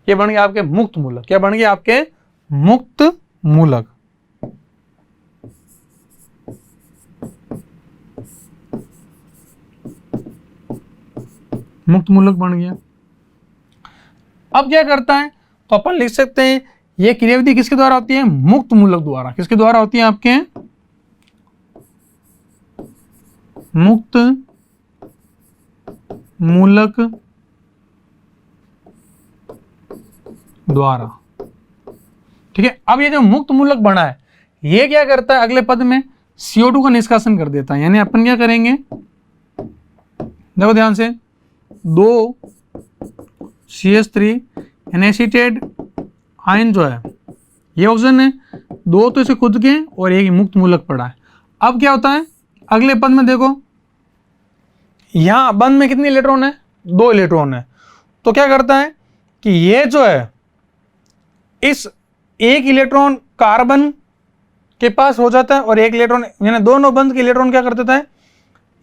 ये बन गया आपके मुक्त मूलक। क्या बन गया आपके? मुक्त मूलक। मुक्त मूलक बन गया। अब क्या करता है, तो अपन लिख सकते हैं ये क्रियाविधि किसके द्वारा होती है, मुक्त मूलक द्वारा। किसके द्वारा होती है आपके, मुक्त मूलक द्वारा। ठीक है, अब ये जो मुक्त मूलक बना है ये क्या करता है, अगले पद में CO2 का निष्कासन कर देता है। यानी अपन क्या करेंगे, देखो ध्यान से, 2 CH3 एसिटेट आयन जो है ये ऑक्सीजन है, 2 तो इसे खुद के और एक मुक्त मूलक पड़ा है। अब क्या होता है, अगले पद में देखो, यहां बंद में कितने इलेक्ट्रॉन है, 2 इलेक्ट्रॉन है। तो क्या करता है कि ये जो है इस एक इलेक्ट्रॉन कार्बन के पास हो जाता है और एक इलेक्ट्रॉन, यानी दोनों बंद के इलेक्ट्रॉन क्या कर देता है,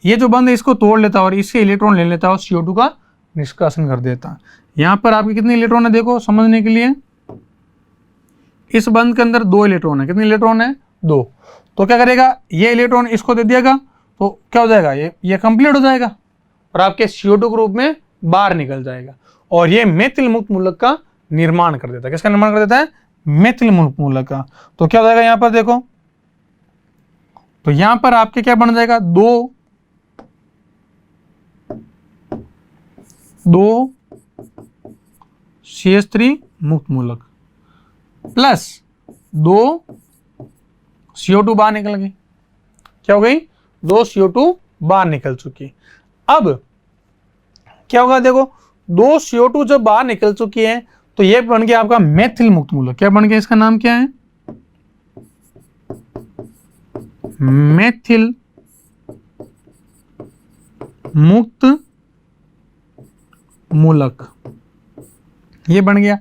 ये जो बंद है इसको तोड़ लेता है और इससे इलेक्ट्रॉन ले लेता है और CO2 का निष्कासन कर देता है। यहां पर आपके कितने इलेक्ट्रॉन है, देखो समझने के लिए, इस बंद के अंदर 2 इलेक्ट्रॉन है। कितने इलेक्ट्रॉन है, 2। तो क्या करेगा, ये इलेक्ट्रॉन इसको दे दिएगा तो क्या हो जाएगा, ये कंप्लीट हो जाएगा और आपके CO2 के रूप में बाहर निकल जाएगा और ये मेथिल मुक्त मूलक का निर्माण कर देता है। किसका निर्माण कर देता है, मेथिल मुक्त मूलक का। तो क्या हो जाएगा यहां पर देखो, तो यहां पर आपके क्या बन जाएगा, 2 CH3 मुक्त मूलक प्लस 2 CO2 बाहर निकल गई। क्या हो गई, 2 CO2 बाहर निकल चुकी। अब क्या होगा, देखो 2 CO2 जब बाहर निकल चुकी है तो ये बन गया आपका मेथिल मुक्त मूलक। क्या बन गया, इसका नाम क्या है, मेथिल मुक्त मूलक, ये बन गया।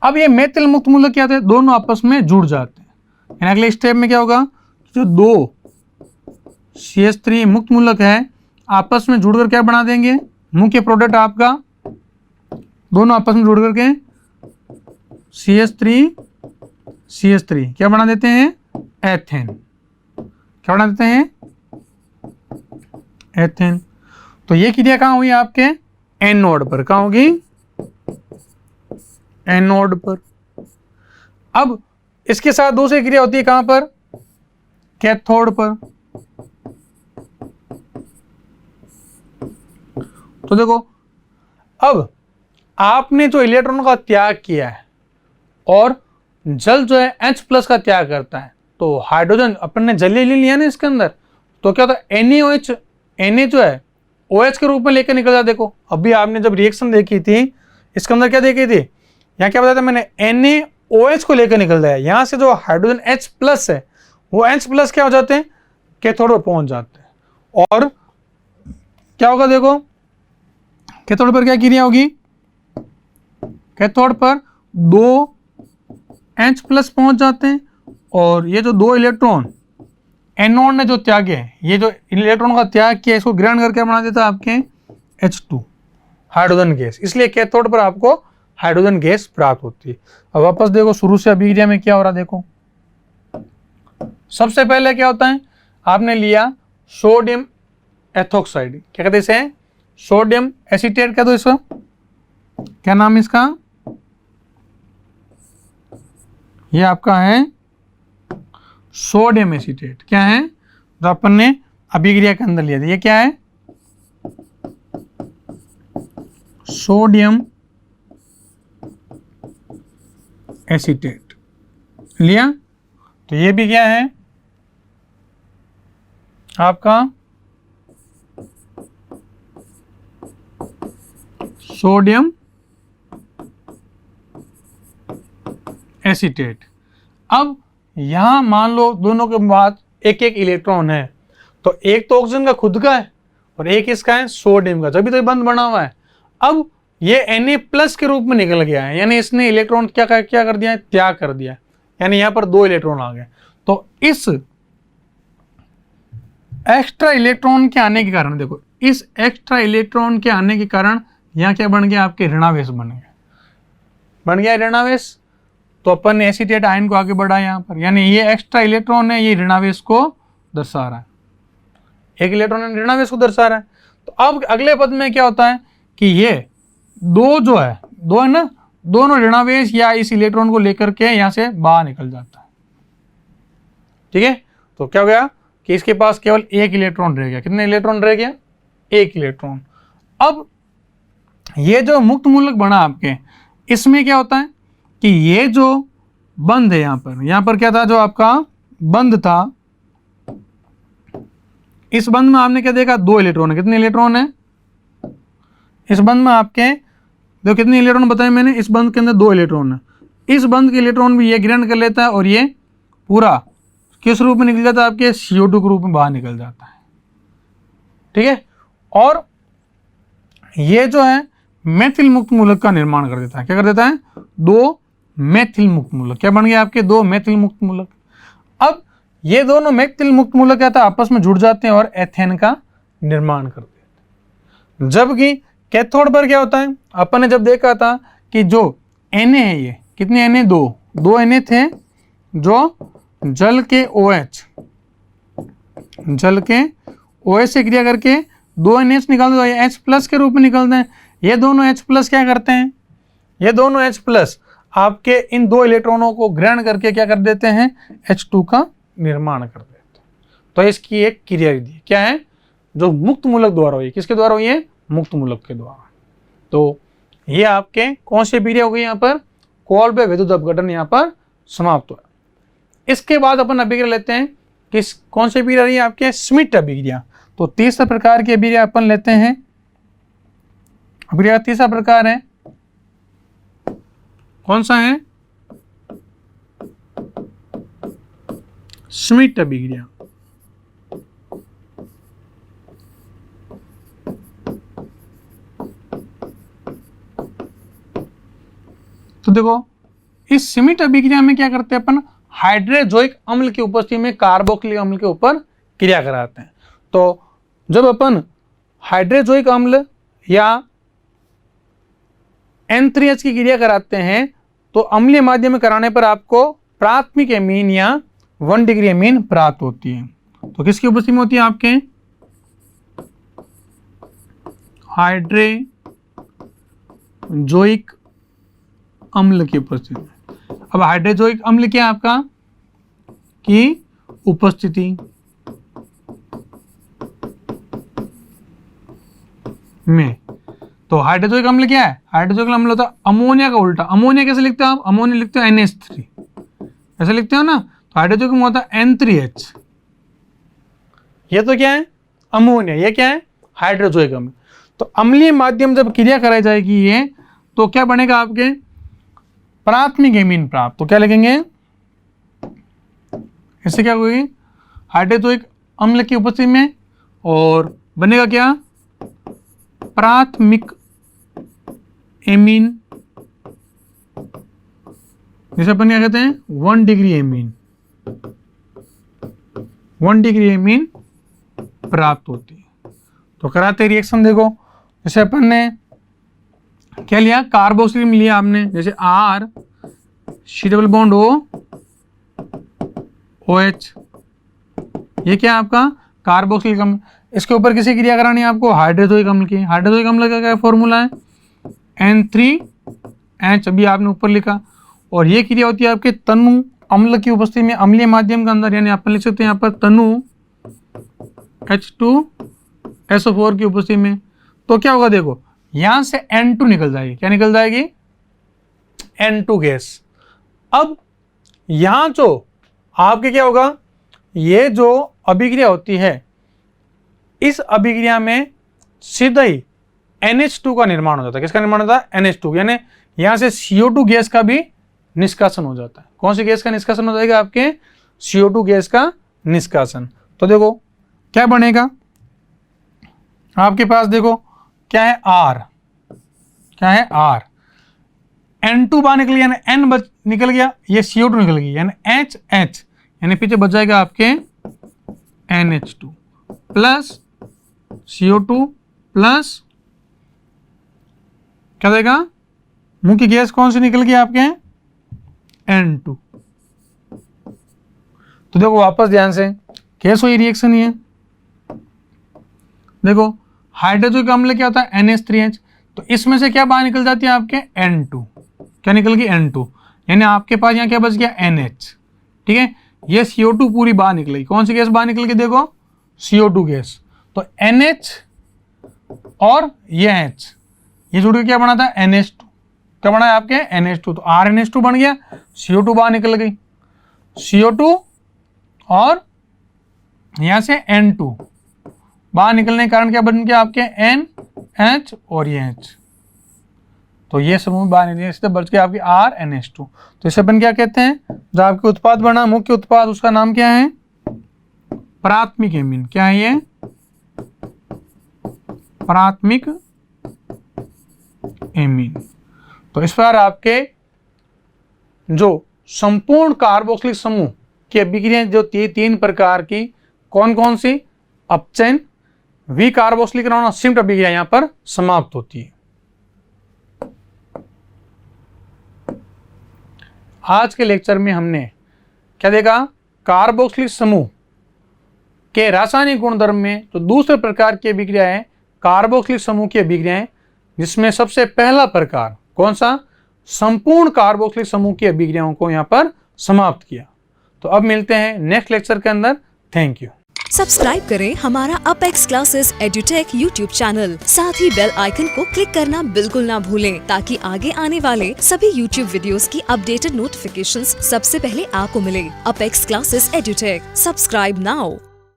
अब ये मेथिल मुक्त मूलक क्या होते हैं, दोनों आपस में जुड़ जाते हैं। यानी अगले स्टेप में क्या होगा, जो 2 CH3 मुक्त मूलक है आपस में जुड़कर क्या बना देंगे, मुख्य प्रोडक्ट आपका, दोनों आपस में जुड़ करके CH3 क्या बना देते हैं, एथेन। क्या बना देते हैं, एथेन। तो ये क्रिया कहां हुई आपके, एनोड पर। कहां होगी, एनोड पर। अब इसके साथ दूसरी क्रिया होती है कहां पर, कैथोड पर। तो देखो, अब आपने जो इलेक्ट्रॉन का त्याग किया है और जल जो है H+ का त्याग करता है, तो हाइड्रोजन अपन ने जलीय ले लिया ना इसके अंदर, तो क्या होता है, NaOH, Na जो है OH के रूप में लेकर निकल जाता। देखो अभी आपने जब रिएक्शन देखी थी इसके अंदर क्या देखी थी, यहाँ क्या बताया था मैंने, NaOH को लेकर निकल जाए। यहाँ से जो हाइड्रोजन H+ है वो H+ क्या हो जाते हैं, कैथोड पर पहुंच जाते हैं। और क्या होगा, देखो कैथोड पर क्या क्रिया होगी, कैथोड पर 2 H+ पहुंच जाते हैं और ये जो 2 इलेक्ट्रॉन एनोड ने जो त्यागे, ये जो इलेक्ट्रॉन का त्याग किया इसको ग्रहण करके बना देता है आपके H2 हाइड्रोजन गैस। इसलिए कैथोड पर आपको हाइड्रोजन गैस प्राप्त होती है। अब वापस देखो शुरू से अभिक्रिया में क्या हो रहा है, देखो सबसे पहले क्या होता है, आपने लिया सोडियम एथोक्साइड, क्या कहते हैं इसे, सोडियम एसीटेट। कह दो इसको, क्या नाम है इसका, ये आपका है सोडियम एसीटेट। क्या है, जो अपन ने अभिक्रिया के अंदर लिया था, ये क्या है, सोडियम एसीटेट लिया। तो ये भी क्या है आपका सोडियम एसीटेट। अब यहां मान लो दोनों के बाद एक एक इलेक्ट्रॉन है, तो एक तो ऑक्सीजन का खुद का है और एक इसका है सोडियम का, जब भी तो बंद बना हुआ है। अब ये Na+ के रूप में निकल गया है, यानी इसने इलेक्ट्रॉन क्या कर दिया है, त्याग कर दिया, यानी यहां पर 2 इलेक्ट्रॉन आ गए। तो इस एक्स्ट्रा इलेक्ट्रॉन के आने के कारण, देखो इस एक्स्ट्रा इलेक्ट्रॉन के आने के कारण यहाँ क्या बन गया, आपके ऋणावेश बन गया ऋणावेश। तो अपन ने एसीटेट आयन को आगे बढ़ाया यहाँ पर, यानी ये एक्स्ट्रा इलेक्ट्रॉन है, ये ऋणावेश को दर्शा रहा है, एक इलेक्ट्रॉन ऋणावेश को दर्शा रहा है। तो अब अगले पद में क्या होता है कि ये दो जो है, दो है ना, दोनों ऋणावेश या इस इलेक्ट्रॉन को लेकर के यहां से बाहर निकल जाता है। ठीक है, तो क्या हो गया कि इसके पास केवल एक इलेक्ट्रॉन रह गया। कितने इलेक्ट्रॉन रह गया? एक इलेक्ट्रॉन। अब ये जो मुक्त मूलक बना आपके, इसमें क्या होता है कि ये जो बंध है यहां पर क्या था, जो आपका बंध था, इस बंध में आपने क्या देखा, दो इलेक्ट्रॉन है। कितने इलेक्ट्रॉन है इस बंध में आपके? देखो कितने इलेक्ट्रॉन बताए मैंने, इस बंध के अंदर दो इलेक्ट्रॉन है। इस बंध के इलेक्ट्रॉन भी ये ग्रहण कर लेता है और ये पूरा किस रूप में निकल जाता है आपके? CO2 के रूप में बाहर निकल जाता है। ठीक है, और ये जो है मेथिल मुक्त मूलक का निर्माण कर देता है। क्या कर देता है? दो मेथिल मुक्त मूलक। क्या बन गया आपके? दो मेथिल मुक्त मूलक। अब ये दोनों मेथिल मुक्त मूलक क्या था, आपस में जुड़ जाते हैं और एथेन का निर्माण कर देते हैं। जबकि कैथोड पर क्या होता है, अपन ने जब देखा था कि जो Na है, ये कितने Na? दो Na थे जो जल के OH से क्रिया करके दो NH निकालते हैं, ये H+ के रूप में निकलते हैं। ये दोनों H+ क्या करते हैं? ये दोनों H+ आपके इन दो इलेक्ट्रॉनों को ग्रहण करके क्या कर देते हैं? H2 का निर्माण कर देते हैं। तो इसकी एक क्रिया विधि क्या है, जो मुक्त मूलक द्वारा हुई। किसके द्वारा हुई है? मुक्त मूलक के द्वारा। तो ये आपके कौन सी अभिक्रिया हो गई यहाँ पर? कोल्बे विद्युत अपघटन यहाँ पर समाप्त हुआ। इसके बाद अपन अभिक्रिया लेते हैं, किस कौन सी अभिक्रिया रही है आपके? श्मिट अभिक्रिया। तो तीसरा प्रकार की अभिक्रिया अपन लेते हैं। अभिक्रिया का तीसरा प्रकार है, कौन सा है? श्मिट अभिक्रिया। तो देखो इस श्मिट अभिक्रिया में क्या करते हैं अपन? हाइड्रोजोइक अम्ल की उपस्थिति में कार्बोक्सिलिक अम्ल के ऊपर क्रिया कराते हैं। तो जब अपन हाइड्रोजोइक अम्ल या N3H की क्रिया कराते हैं तो अम्लीय माध्यम में कराने पर आपको प्राथमिक एमीन या 1 डिग्री एमीन प्राप्त होती है। तो किसकी उपस्थिति में होती है आपके? हाइड्रोजोइक अम्ल की उपस्थिति में। अब हाइड्रोजोइक अम्ल क्या है आपका? की उपस्थिति में। तो हाइड्रोजोइक अम्ल क्या है? हाइड्रोजोइक अम्ल होता है अमोनिया का उल्टा। अमोनिया कैसे लिखते हो आप? अमोनिया लिखते हो NH3, ऐसे लिखते हो ना। तो हाइड्रोजोइक अम्ल होता है N3H। ये तो क्या है? अमोनिया। ये क्या है? हाइड्रोजोइक अम्ल। तो अम्लीय माध्यम जब क्रिया कराई जाएगी ये, तो क्या बनेगा आपके? प्राथमिक एमीन प्राप्त। तो क्या लिखेंगे? इससे क्या होगी? हाइड्रोजोइक अम्ल की उपस्थिति में, और बनेगा क्या? प्राथमिक एमीन, जिसे अपन क्या कहते हैं? 1 डिग्री एमीन। 1 डिग्री एमीन प्राप्त होती है। तो कराते रिएक्शन देखो, जैसे अपन ने क्या लिया? कार्बोक्सिलिक लिया आपने, जैसे R COO OH, ये क्या है आपका? कार्बोक्सिलिक अम्ल। इसके ऊपर किसी क्रिया करानी है आपको? हाइड्रोजोइक अम्ल की। हाइड्रोजोइक अम्ल का क्या फॉर्मूला है? N3H, अभी आपने ऊपर लिखा। और ये क्रिया होती है आपके तनु अम्ल की उपस्थिति में अम्लीय माध्यम के अंदर, यानी अपन लिख सकते हैं यहाँ पर तनु H2SO4 की उपस्थिति में। तो क्या होगा देखो, यहां से N2 निकल जाएगी। क्या निकल जाएगी? N2 gas. अब यहां जो आपके क्या होगा, ये जो अभिक्रिया होती है, इस अभिक्रिया में सीधा ही NH2 का निर्माण हो जाता है। किसका निर्माण होता है? NH2, यानी यहां से CO2 गैस का भी निष्कासन हो जाता है। कौन सी गैस का निष्कासन हो जाएगा आपके? CO2 गैस का निष्कासन। तो देखो क्या बनेगा आपके पास? देखो क्या है? R, क्या है? R। N2 बाहर निकल गया, यानी N निकल गया, ये CO2 निकल गई, यानी HH, यानी पीछे बच जाएगा आपके NH2 प्लस CO2 प्लस क्या देगा? मुख्य गैस कौन सी निकल गई आपके? N2। तो देखो वापस ध्यान से, कैसे हुई रिएक्शन? ये देखो हाइड्रोजोइक अम्ल क्या होता है? NH3H। तो इसमें से क्या बाहर निकल जाती है आपके N2, क्या निकल गई N2, यानी आपके पास यहाँ क्या बच गया NH, ठीक है। ये CO2 पूरी बाहर निकलेगी, कौन सी गैस बाहर निकल के देखो, CO2 गैस। तो NH और ये H ये जुड़ के क्या बना था NH2, क्या बना है आपके NH2, तो RNH2 बन गया, CO2 बाहर निकल गई, CO2 और यहां से N2 बाहर निकलने के कारण क्या बन गया आपके NH और ये H, तो ये समूह बाहर निकले, इससे बच गया आपकी RNH2। तो इसे अपन क्या कहते हैं, जो आपके उत्पाद बना मुख्य उत्पाद उसका नाम क्या है, प्राथमिक एमीन, क्या है ये, प्राथमिक एमीन। तो इस पर आपके जो संपूर्ण कार्बोक्सिलिक समूह की अभिक्रियाएं जो तीन प्रकार की, कौन कौन सी, अपचयन, विकार्बोक्सिलिक और सिम्ट अभिक्रिया यहां पर समाप्त होती है। आज के लेक्चर में हमने क्या देखा, कार्बोक्सिलिक समूह के रासायनिक गुणधर्म में जो दूसरे प्रकार की अभिक्रिया है कार्बोक्सिलिक समूह की अभिक्रियाएं, जिसमें सबसे पहला प्रकार कौन सा, संपूर्ण कार्बोक्सिलिक समूह की अभिक्रियाओं को यहां पर समाप्त किया। तो अब मिलते हैं नेक्स्ट लेक्चर के अंदर। Thank you. सब्सक्राइब करें हमारा Apex Classes Edutech YouTube channel, साथ ही बेल आइकन को क्लिक करना बिल्कुल ना भूलें, ताकि आगे आने वाले सभी यूट्यूब वीडियोस की अपडेटेड नोटिफिकेशंस सबसे पहले आपको मिले। Apex Classes Edutech, subscribe now.